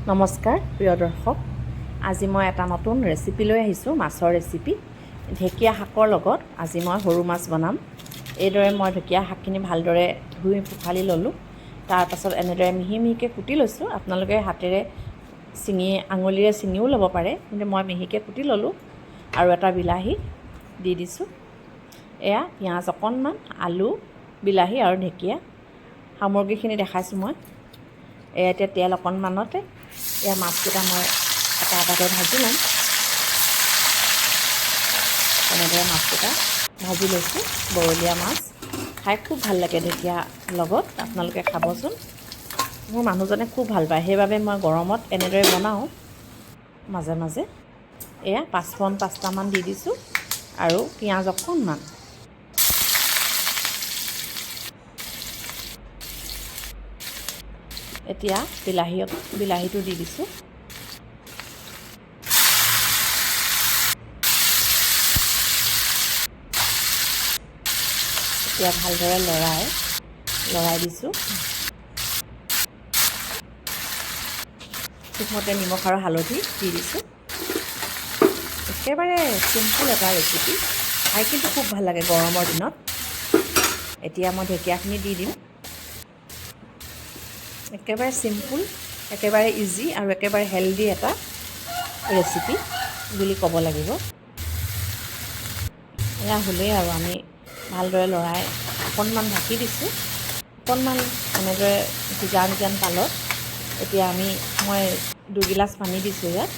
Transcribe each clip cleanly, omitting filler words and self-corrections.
নমস্কাৰ প্ৰিয় দৰ্শক, আজি মই এটা নতুন ৰেচিপি লৈ আহিছোঁ। মাছৰ ৰেচিপি, ঢেকীয়া শাকৰ লগত আজি মই সৰু মাছ বনাম। এইদৰে মই ঢেকীয়া শাকখিনি ভালদৰে ধুই পখালি ল'লোঁ। তাৰপাছত এনেদৰে মিহি মিহিকৈ কুটি লৈছোঁ। আপোনালোকে হাতেৰে আঙুলিৰে ছিঙিও ল'ব পাৰে, কিন্তু মই মিহিকৈ কুটি ল'লোঁ। আৰু এটা বিলাহী দি দিছোঁ। এয়া পিঁয়াজ অকণমান, আলু, বিলাহী আৰু ঢেকীয়া সামগ্ৰীখিনি দেখাইছোঁ মই। এয়া এতিয়া তেল অকণমানতে এয়া মাছকেইটা মই এটা এটাকৈ ভাজি ল'ম। এনেদৰে মাছকেইটা ভাজি লৈছোঁ। বৰলীয়া মাছ খাই খুব ভাল লাগে ঢেকীয়া লগত, আপোনালোকে খাবচোন। মোৰ মানুহজনে খুব ভাল পায়, সেইবাবে মই গৰমত এনেদৰে বনাওঁ মাজে মাজে। এয়া পাঁচফোৰণ 5টামান দি দিছোঁ আৰু পিঁয়াজ অকণমান। এতিয়া বিলাহীটো দি দিছোঁ। এতিয়া ভালদৰে লৰাই দিছোঁ। ঠিকমতে নিমখ আৰু হালধি দি দিছোঁ। একেবাৰে চিম্পুল এটা ৰেচিপি, খাই কিন্তু খুব ভাল লাগে গৰমৰ দিনত। এতিয়া মই ঢেকীয়াখিনি দি দিম। একেবাৰে চিম্পুল, একেবাৰে ইজি আৰু একেবাৰে হেল্ডি এটা ৰেচিপি বুলি ক'ব লাগিব। এয়া হ'লেই আৰু আমি ভালদৰে লৰাই অকণমান ঢাকি দিছোঁ। অকণমান এনেদৰে সিজান পালত এতিয়া মই 2 গিলাচ পানী দিছোঁ। ইয়াত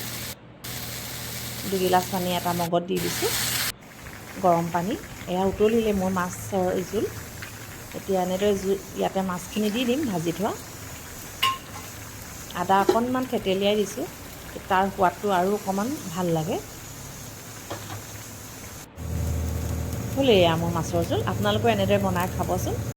2 গিলাচ পানী এটা মগত দি দিছোঁ, গৰম পানী। এয়া উতলিলে মোৰ মাছৰ জোল। এতিয়া এনেদৰে ইয়াতে মাছখিনি দি দিম ভাজি থোৱা। আদা অকণমান থেতেলিয়াই দিছোঁ, তাৰ সোৱাদটো আৰু অকণমান ভাল লাগে। হ'লেই এয়া মোৰ মাছৰ জোল। আপোনালোকেও এনেদৰে বনাই খাবচোন।